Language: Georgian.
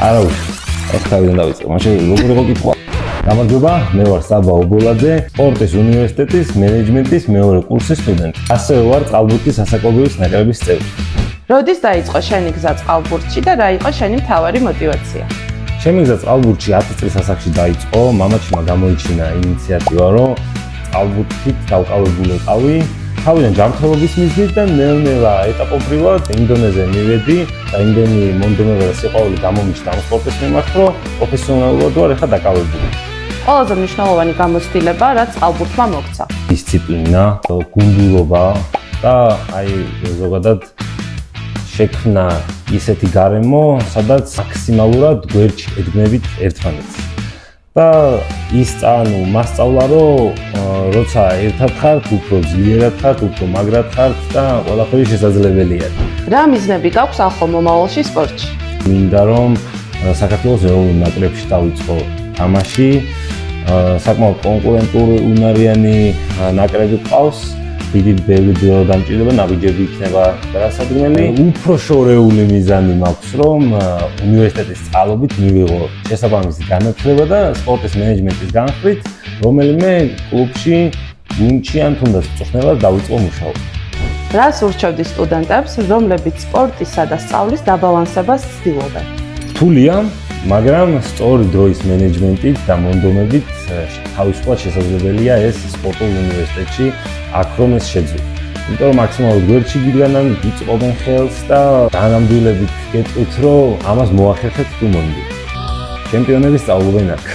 არა უშ. ეს თავიდან დავიწყე. მაშინ როგორ იყო კითხვა? გამარჯობა, მე ვარ საბა ობოლაძე, სპორტის უნივერსიტეტის მენეჯმენტის მეორე კურსის სტუდენტი. ასევე ვარ წყალბურთის ასაკობრივის ნაკრების წევრი. როდის დაიწყო შენი გზა წყალბურთში და რა იყო შენი მთავარი мотиваცია? ჩემი გზა წყალბურთში 10 წლის ასაკში დაიწყო. მამაჩემ გამოიჩინა ინიციატივა, რომ წყალბურთით დავყავებულიყავი. თავიდან ჯანმრთელობის მიზნით და ნელ-ნელა ეტაპობრივად ინდონეზიაზე მივედი და იმდენი მომდევნო სიყვარული გამომიჩნდა ამ სპორტის მიმართ, რომ პროფესიონალურად ვარ ახლა დაკავებული. ყველაზე მნიშვნელოვანი გამოცდილება, რაც წყალბურთმა მოგცა. დისციპლინა, გუნდურობა და აი ზოგადად შექმნა ისეთი გარემო, სადაც მაქსიმალურად გვერდში ედგნებით ერთმანეთს. და ის მასწავლა, რომ როცა ერთად ხართ, უფრო ძლიერად ხართ, უფრო მაგრად ხართ და ყველაფერი შესაძლებელია. რა მიზნები გაქვს ახალ მომავალში სპორტში? მინდა რომ საქართველოს ეროვნულ ნაკრებში დავიწყო თამაში, საკმაოდ კონკურენტული უნარიანი ნაკრები ყავს. დიდი ბევრი დრო დამჭირდება, ნაბიჯები იქნება დასადგმელი. უფრო შორეული მიზანი მაქვს, რომ უნივერსიტეტის წყალობით მივიღო შესაბამისი განათლება და სპორტის მენეჯმენტის განხრით, რომელიმე კლუბში, გუნდში ან თუნდაც მწვრთნელად დავიწყო მუშაობა. რას ურჩევდი სტუდენტებს, რომლებიც სპორტისა და სწავლის დაბალანსებას ცდილობენ? რთულია, მაგრამ სწორი დროის მენეჯმენტით და მონდომებით თავისუფლად შესაძლებელია ეს სპორტულ უნივერსიტეტში აქ რომ ეს შეძლო. იმიტომ რომ მაქსიმალურად გვერდში გიდგანან, გიწყობენ ხელს და განამდვილებით გეტყვით, რომ ამას მოახერხეთ თუ მომდით. ჩემპიონები სწავლობენ აქ.